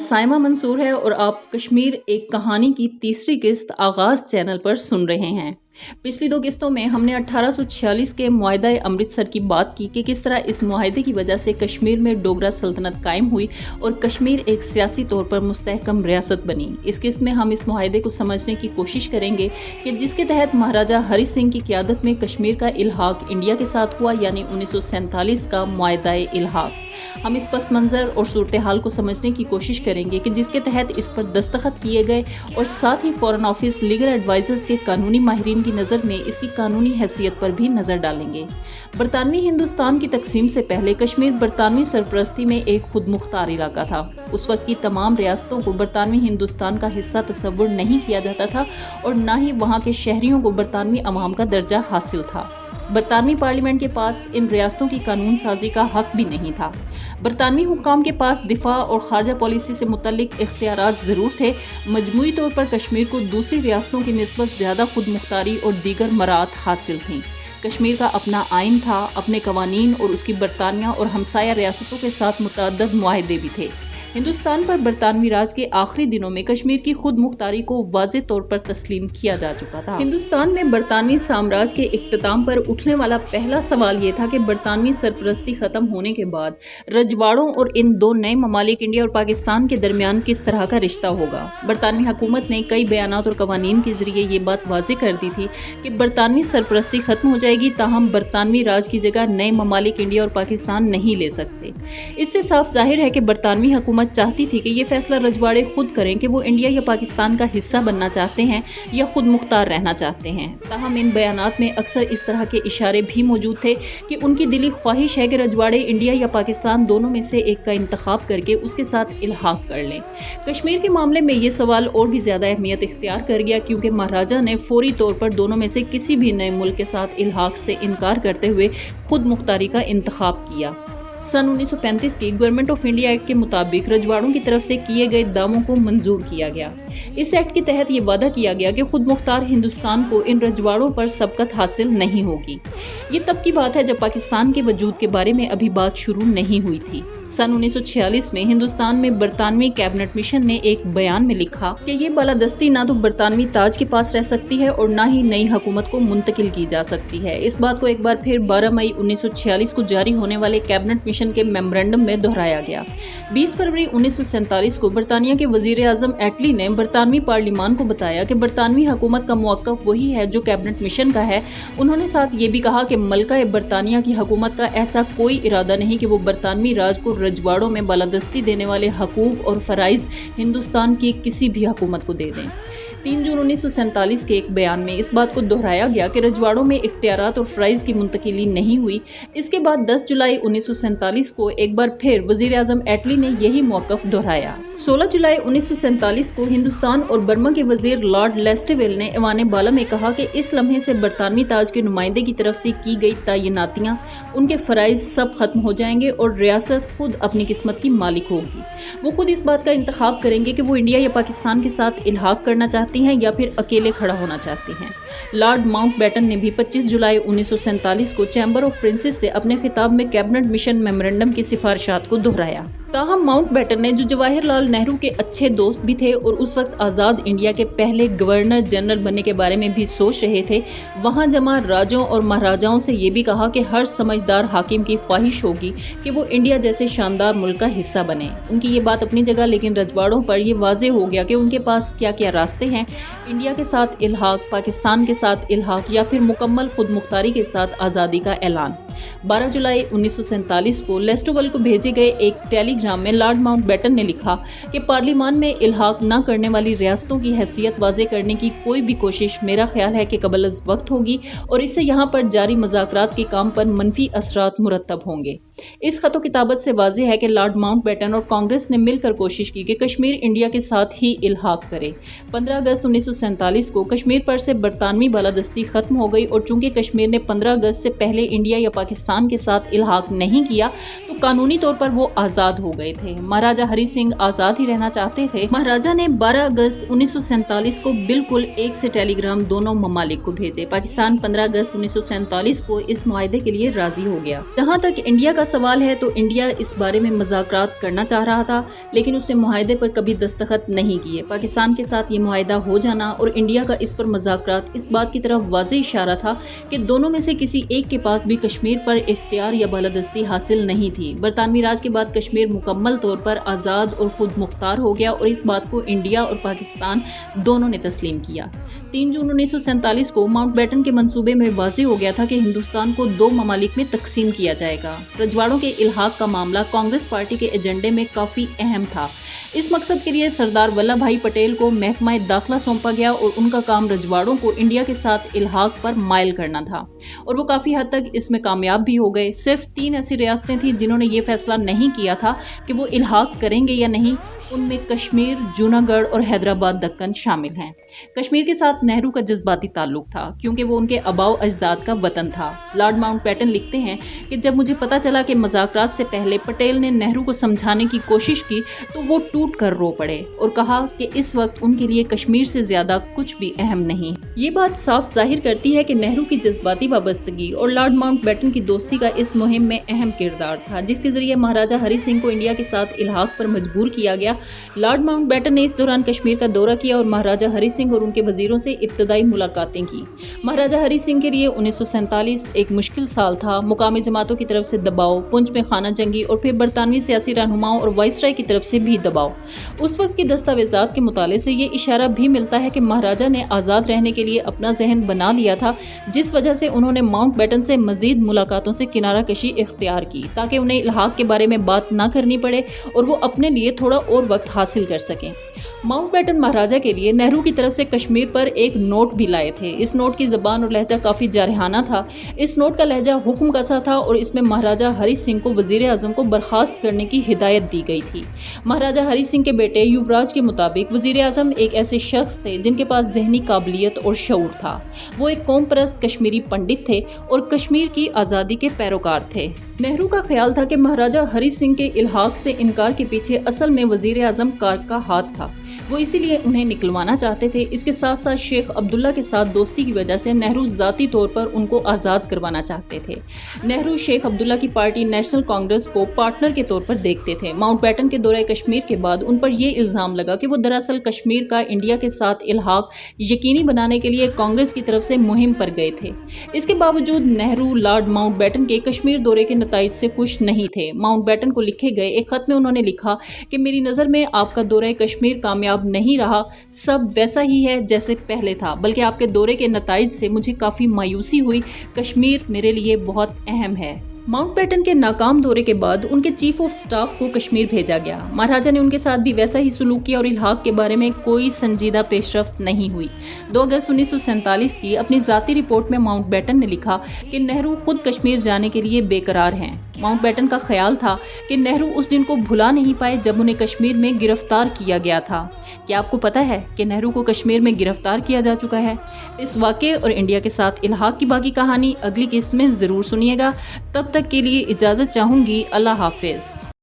साइमा मंसूर है और आप कश्मीर एक कहानी की तीसरी किस्त आगाज़ चैनल पर सुन रहे हैं। पिछली दो किस्तों में हमने 1846 के मुआहदा अमृतसर की बात की कि किस तरह इस मुआहदे की वजह से कश्मीर में डोगरा सल्तनत कायम हुई और कश्मीर एक सियासी तौर पर मुस्तहकम रियासत बनी। इस किस्त में हम इस मुआहदे को समझने की कोशिश करेंगे कि जिसके तहत महाराजा हरि सिंह की क़यादत में कश्मीर का इल्हाक इंडिया के साथ हुआ, यानी 1947 का मुआहदा इल्हाक। हम इस पस मंज़र और सूरत हाल को समझने की कोशिश करेंगे कि जिसके तहत इस पर दस्तखत किए गए और साथ ही फॉरेन ऑफिस लीगल एडवाइजर्स के कानूनी माहिरीन की नज़र में इसकी कानूनी हैसियत पर भी नज़र डालेंगे। बरतानवी हिंदुस्तान की तकसीम से पहले कश्मीर बरतानवी सरपरस्ती में एक खुद मुख्तार इलाका था। उस वक्त की तमाम रियासतों को बरतानवी हिंदुस्तान का हिस्सा तस्वुर नहीं किया जाता था और न ही वहाँ के शहरियों को बरतानवी अवाम का दर्जा हासिल था। बरतानवी पार्लियामेंट के पास इन रियासतों की कानून साजी का हक भी नहीं था। बरतानवी हुक्काम के पास दिफा और खारजा पॉलिसी से मुतल्लिक इख्तियारात ज़रूर थे। मजमूई तौर पर कश्मीर को दूसरी रियासतों की निस्बत ज़्यादा खुद मुख्तारी और दीगर मराहत हासिल थीं। कश्मीर का अपना आइन था, अपने कवानीन और उसकी बरतानिया और हमसाया रियासतों के साथ मुतअद्दद मुआहदे भी थे। हिंदुस्तान पर बरतानवी राज के आखिरी दिनों में कश्मीर की खुद मुख्तारी को वाज़े तौर पर तस्लीम किया जा चुका था। हिंदुस्तान में बरतानवी साम्राज्य के इख्तिताम पर उठने वाला पहला सवाल ये था कि बरतानवी सरपरस्ती ख़त्म होने के बाद रजवाड़ों और इन दो नए ममालिक इंडिया और पाकिस्तान के दरमियान किस तरह का रिश्ता होगा। बरतानवी हुकूमत ने कई बयानात और कवानीन के ज़रिए ये बात वाज़े कर दी थी कि बरतानवी सरपरस्ती ख़त्म हो जाएगी, ताहम बरतानवी राज की जगह नए ममालिक इंडिया और पाकिस्तान नहीं ले सकते। इससे साफ जाहिर है कि बरतानवी हुकूमत चाहती थी कि ये फैसला रजवाड़े खुद करें कि वो इंडिया या पाकिस्तान का हिस्सा बनना चाहते हैं या खुद मुख्तार रहना चाहते हैं। ताहम इन बयानात में अक्सर इस तरह के इशारे भी मौजूद थे कि उनकी दिली ख्वाहिश है कि रजवाड़े इंडिया या पाकिस्तान दोनों में से एक का इंतखाब करके उसके साथ इल्हाक कर लें। कश्मीर के मामले में ये सवाल और भी ज़्यादा अहमियत इख्तियार कर गया क्योंकि महाराजा ने फौरी तौर पर दोनों में से किसी भी नए मुल्क के साथ इल्हाक से इनकार करते हुए खुद मुख्तारी का इंतखाब किया। सन 1935 की गवर्नमेंट ऑफ इंडिया एक्ट के मुताबिक रजवाड़ों की तरफ से किए गए दावों को मंजूर किया गया। इस एक्ट के तहत ये वादा किया गया कि खुद मुख्तार हिंदुस्तान को इन रजवाड़ों पर सबकत हासिल नहीं होगी। ये तब की बात है जब पाकिस्तान के वजूद के बारे में अभी बात शुरू नहीं हुई थी। सन 1946 में हिंदुस्तान में बरतानवी कैबिनेट मिशन ने एक बयान में लिखा कि ये बालादस्ती ना तो बरतानवी ताज के पास रह सकती है और ना ही नई हुकूमत को मुंतकिल की जा सकती है। इस बात को एक बार फिर 12 मई 1946 को जारी होने वाले कैबिनेट मिशन के मेमोरेंडम में दोहराया गया। 20 फरवरी 1947 को बरतानिया के वजीर आजम एटली ने बरतानवी पार्लियामान को बताया कि बरतानवी हुकूमत का मौक़िफ़ वही है जो कैबिनेट मिशन का है। उन्होंने साथ ये भी कहा कि मलका बरतानिया की हुकूमत का ऐसा कोई इरादा नहीं कि वो बरतानवी राज को रजवाड़ों में बालादस्ती देने वाले हकूक़ और फ़राइज़ हिंदुस्तान की किसी भी हुकूमत को दे दें। 3 जून 1947 के एक बयान में इस बात को दोहराया गया कि रजवाड़ों में इख्तियारात और फ़राइज़ की मुंतकिली नहीं हुई। इसके बाद 10 जुलाई 1947 को एक बार फिर वज़ीर आज़म एटली ने यही मौक़िफ़ दोहराया। 16 जुलाई 1947 को हिंदुस्तान और बर्मा के वज़ीर लॉर्ड लेस्टेवेल ने ऐवान बाला में कहा कि इस लम्हे से बरतानवी ताज के नुमाइंदे की तरफ से की गई तैनातियाँ, उनके फ़राइज़ सब ख़त्म हो जाएंगे और रियासत खुद अपनी किस्मत की मालिक होगी। वो खुद इस बात का इंतखाब करेंगे कि वो इंडिया या पाकिस्तान के साथ इल्हाक करना चाहती हैं या फिर अकेले खड़ा होना चाहती हैं। लॉर्ड माउंटबेटन ने भी 25 जुलाई 1947 को चैम्बर ऑफ प्रिंसेस से अपने खिताब में कैबिनेट मिशन मेमोरेंडम की सिफारिशात को दोहराया। ताहम माउंटबेटन ने, जो जवाहरलाल नेहरू के अच्छे दोस्त भी थे और उस वक्त आज़ाद इंडिया के पहले गवर्नर जनरल बनने के बारे में भी सोच रहे थे, वहाँ जमा राजों और महाराजाओं से ये भी कहा कि हर समझदार हाकिम की ख्वाहिश होगी कि वो इंडिया जैसे शानदार मुल्क का हिस्सा बने। उनकी ये बात अपनी जगह, लेकिन रजवाड़ों पर यह वाज़े हो गया कि उनके पास क्या क्या रास्ते हैं। इंडिया के साथ इल्हाक, पाकिस्तान के साथ इल्हाक या फिर मुकम्मल खुद मुख्तारी के साथ आज़ादी का ऐलान। 12 जुलाई 1947 को लेस्टोवेल को भेजे गए एक टेलीग्राम में लॉर्ड माउंटबेटन ने लिखा कि पार्लियामान में इल्हाक न करने वाली रियासतों की हैसियत वाज़े करने की कोई भी कोशिश मेरा ख्याल है कि कबल अज़ वक्त होगी और इससे यहाँ पर जारी मज़ाकरात के काम पर मनफी असरात मुरतब होंगे। इस खतो किताबत से वाज़े है कि लॉर्ड माउंटबेटन और कांग्रेस ने मिलकर कोशिश की कि कश्मीर इंडिया के साथ ही इल्हाक करे। 15 अगस्त 1947 को कश्मीर पर से बरतानवी बालादस्ती ख़त्म हो गई और चूंकि कश्मीर ने 15 अगस्त से पहले इंडिया या पाकिस्तान के साथ इल्हाक नहीं किया तो कानूनी तौर पर वो आज़ाद हो गए थे। महाराजा हरि सिंह आज़ाद ही रहना चाहते थे। महाराजा ने 12 अगस्त 1947 को बिल्कुल एक से टेलीग्राम दोनों ममालिक को भेजे। पाकिस्तान 15 अगस्त 1947 को इस मुआहदे के लिए राजी हो गया। जहाँ तक इंडिया का सवाल है तो इंडिया इस बारे में मुज़ाकरात करना चाह रहा था, लेकिन उसने मुआहदे पर कभी दस्तखत नहीं किए। पाकिस्तान के साथ ये मुआहदा हो जाना और इंडिया का इस पर मुज़ाकरात इस बात की तरफ वाज़ेह इशारा था कि दोनों में से किसी एक के पास भी कश्मीर पर इख्तियार या बालादस्ती हासिल नहीं थी। बरतानवी राज के बाद कश्मीर मुकम्मल तौर पर आज़ाद और खुद मुख्तार हो गया और इस बात को इंडिया और पाकिस्तान दोनों ने तस्लीम किया। 3 जून 1947 को माउंटबेटन के मंसूबे में वाज़ेह हो गया था कि हिंदुस्तान को 2 ममालिक में तकसीम किया जाएगा। रजवाड़ों के इल्हाक का मामला कांग्रेस पार्टी के एजेंडे में काफ़ी अहम था। इस मकसद के लिए सरदार वल्लभ भाई पटेल को महकमा दाखिला सौंपा गया और उनका काम रजवाड़ों को इंडिया के साथ इल्हाक पर माइल करना था और वो काफ़ी हद तक इसमें कामयाब भी हो गए। सिर्फ 3 ऐसी रियासतें थीं जिन्होंने ये फैसला नहीं किया था कि वो इल्हाक करेंगे या नहीं। उनमें कश्मीर, जूनागढ़ और हैदराबाद दक्कन शामिल हैं। कश्मीर के साथ नेहरू का जज्बाती ताल्लुक था क्योंकि वो उनके आबाओ अजदाद का वतन था। लॉर्ड माउंटबेटन लिखते हैं कि जब मुझे पता चला कि मुज़ाकरात से पहले पटेल ने नेहरू को समझाने की कोशिश की तो वो टूट कर रो पड़े और कहा कि इस वक्त उनके लिए कश्मीर से ज़्यादा कुछ भी अहम नहीं। ये बात साफ जाहिर करती है कि नेहरू की जज्बाती वाबस्तगी और लॉर्ड माउंटबेटन की दोस्ती का इस मुहिम में अहम किरदार था, जिसके ज़रिए महाराजा हरि सिंह को इंडिया के साथ इल्हाक पर मजबूर किया गया। लॉर्ड माउंटबेटन ने इस दौरान कश्मीर का दौरा किया और महाराजा हरि सिंह और उनके वजीरों से इब्तदाई मुलाकातें की। महाराजा हरि सिंह के लिए 1947 एक मुश्किल साल था। मुकामी जमातों की तरफ से दबाव, पुंछ में खाना जंगी और फिर बरतानवी सियासी रहनुमाओं और वाइसराय की तरफ से भी दबाव। उस वक्त की दस्तावेजात के मुताले से ये इशारा भी मिलता है कि महाराजा ने आज़ाद रहने के लिए अपना जहन बना लिया था, जिस वजह से उन्होंने माउंटबेटन से मजीद मुलाकातों से किनारा कशी इख्तियार की ताकि उन्हें इल्हाक के बारे में बात ना करनी पड़े और वो अपने लिए थोड़ा और वक्त हासिल कर सकें। माउंटबेटन महाराजा के लिए नेहरू की तरफ से कश्मीर पर एक नोट भी लाए थे। इस नोट की ज़बान और लहजा काफ़ी जारहाना था। इस नोट का लहजा हुक्म का सा था और इसमें महाराजा हरि सिंह को वज़ीर आज़म को बर्खास्त करने की हिदायत दी गई थी। महाराजा हरि सिंह के बेटे युवराज के मुताबिक वज़ीर आज़म एक ऐसे शख्स थे जिनके पास ज़हनी काबिलियत और शऊर था। वो एक कौम परस्त कश्मीरी पंडित थे और कश्मीर की आज़ादी के पैरोकार थे। नेहरू का ख्याल था कि महाराजा हरि सिंह के इल्हाक से इनकार के पीछे असल में वज़ीर आज़म कारक का हाथ था। वो इसीलिए उन्हें निकलवाना चाहते थे। इसके साथ साथ शेख अब्दुल्ला के साथ दोस्ती की वजह से नेहरू ज़ाती तौर पर उनको आज़ाद करवाना चाहते थे। नेहरू शेख अब्दुल्ला की पार्टी नेशनल कांग्रेस को पार्टनर के तौर पर देखते थे। माउंटबेटन के दौरे कश्मीर के बाद उन पर यह इल्ज़ाम लगा कि वो दरअसल कश्मीर का इंडिया के साथ इल्हाक यकीनी बनाने के लिए कांग्रेस की तरफ से मुहिम पर गए थे। इसके बावजूद नेहरू लॉर्ड माउंटबेटन के कश्मीर दौरे के नताइज से खुश नहीं थे। माउंटबेटन को लिखे गए एक खत में उन्होंने लिखा कि मेरी नज़र में आपका दौरा कश्मीर कामयाब नहीं रहा, सब वैसा ही है जैसे पहले था, बल्कि आपके दौरे के नताइज से मुझे काफ़ी मायूसी हुई। कश्मीर मेरे लिए बहुत अहम है। माउंटबेटन के नाकाम दौरे के बाद उनके चीफ ऑफ स्टाफ को कश्मीर भेजा गया। महाराजा ने उनके साथ भी वैसा ही सलूक किया और इल्हाक के बारे में कोई संजीदा पेशरफ्त नहीं हुई। 2 अगस्त 1947 की अपनी ज़ाती रिपोर्ट में माउंटबेटन ने लिखा कि नेहरू खुद कश्मीर जाने के लिए बेकरार हैं। माउंटबेटन का ख्याल था कि नेहरू उस दिन को भुला नहीं पाए जब उन्हें कश्मीर में गिरफ्तार किया गया था। क्या आपको पता है कि नेहरू को कश्मीर में गिरफ्तार किया जा चुका है? इस वाक़े और इंडिया के साथ इल्हाक की बाकी कहानी अगली किस्त में ज़रूर सुनिएगा। तब तक के लिए इजाज़त चाहूँगी। अल्लाह हाफिज़।